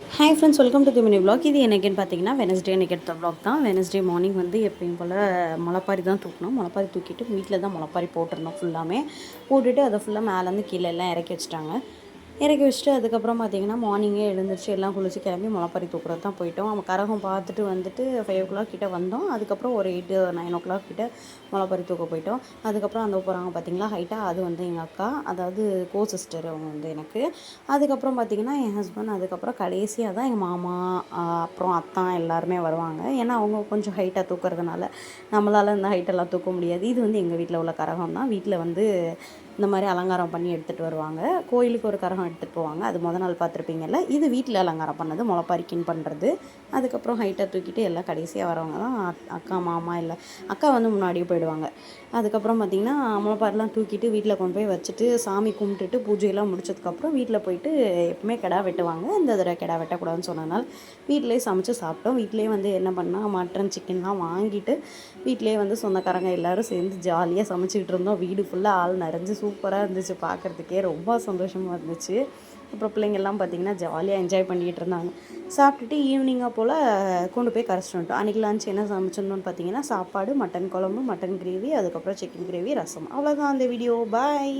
Hi friends, welcome to the mini vlog. இது என்னைக்குன்னு பார்த்தீங்கன்னா Wednesday அன்றைக்கி எடுத்த vlog தான். வெனஸ்டே மார்னிங் வந்து எப்பயும் போல் முளைப்பாரி தான் தூக்கணும். முளைப்பாரி தூக்கிட்டு வீட்டில் தான் முளைப்பாரி போட்டிருந்தோம். ஃபுல்லாமே போட்டுட்டு அதை ஃபுல்லாக மேலேருந்து கீழே எல்லாம் இறக்கி வச்சுட்டாங்க. இறக்கி வச்சுட்டு அதுக்கப்புறம் பார்த்திங்கன்னா மார்னிங்கே எழுந்திரிச்சு எல்லாம் குளிச்சு கிளம்பி முளைப்பாரி தூக்குறது தான் போயிட்டோம். நம்ம கரகம் பார்த்துட்டு வந்துட்டு 5 o'clock கிட்டே வந்தோம். அதுக்கப்புறம் ஒரு 8-9 o'clock கிட்டே முளைப்பாரி தூக்க போயிட்டோம். அதுக்கப்புறம் அந்த போகிறாங்க பார்த்திங்களா ஹைட்டாக, அது வந்து எங்கள் அக்கா, அதாவது கோ சிஸ்டர் அவங்க வந்து எனக்கு. அதுக்கப்புறம் பார்த்திங்கன்னா என் ஹஸ்பண்ட், அதுக்கப்புறம் கடைசியாக தான் எங்கள் மாமா, அப்புறம் அத்தான் எல்லாருமே வருவாங்க. ஏன்னா அவங்க கொஞ்சம் ஹைட்டாக தூக்குறதுனால நம்மளால் இந்த ஹைட்டெல்லாம் தூக்க முடியாது. இது வந்து எங்கள் வீட்டில் உள்ள கரகம் தான். வீட்டில் வந்து இந்த மாதிரி அலங்காரம் பண்ணி எடுத்துகிட்டு வருவாங்க. கோயிலுக்கு ஒரு கரகம் எடுத்துகிட்டு போவாங்க, அது நாள் பார்த்துருப்பீங்கல்ல. இது வீட்டில் அலங்காரம் பண்ணது, முளைப்பாரிக்கின்னு பண்ணுறது. அதுக்கப்புறம் ஹைட்டாக தூக்கிட்டு எல்லாம் கடைசியாக வரவங்க தான் அக்கா, மாமா. இல்லை, அக்கா வந்து முன்னாடியே போயிடுவாங்க. அதுக்கப்புறம் பார்த்திங்கன்னா முளைப்பாரிலாம் தூக்கிட்டு வீட்டில் கொண்டு போய் வச்சுட்டு சாமி கும்பிட்டுட்டு பூஜையெல்லாம் முடிச்சதுக்கப்புறம் வீட்டில் போயிட்டு எப்பவுமே கிடா வெட்டுவாங்க. இந்த தடவை கிடா வெட்டக்கூடாதுன்னு சொன்னதுனால வீட்டிலே சமைச்சு சாப்பிட்டோம். வீட்டிலே வந்து என்ன பண்ணால் மட்டன் சிக்கன்லாம் வாங்கிட்டு வீட்டிலே வந்து சொந்தக்காரங்க எல்லோரும் சேர்ந்து ஜாலியாக சமைச்சிக்கிட்டு இருந்தோம். வீடு ஃபுல்லாக ஆள் நிறைஞ்சு சூப்பராக இருந்துச்சு, பார்க்குறதுக்கே ரொம்ப சந்தோஷமாக இருந்துச்சு. அப்புறம் பிள்ளைங்கள்லாம் பார்த்திங்கன்னா ஜாலியாக என்ஜாய் பண்ணிக்கிட்டு இருந்தாங்க. சாப்பிட்டுட்டு ஈவினிங்காக போல் கொண்டு போய் கரைச்சிட்டு வந்துட்டோம். அன்றைக்கி லஞ்ச் என்ன சமைச்சிருந்தோன்னு பார்த்திங்கன்னா சாப்பாடு, மட்டன் குழம்பு, மட்டன் கிரேவி, அதுக்கப்புறம் சிக்கன் கிரேவி, ரசம். அவ்வளோதான் அந்த வீடியோ. பாய்.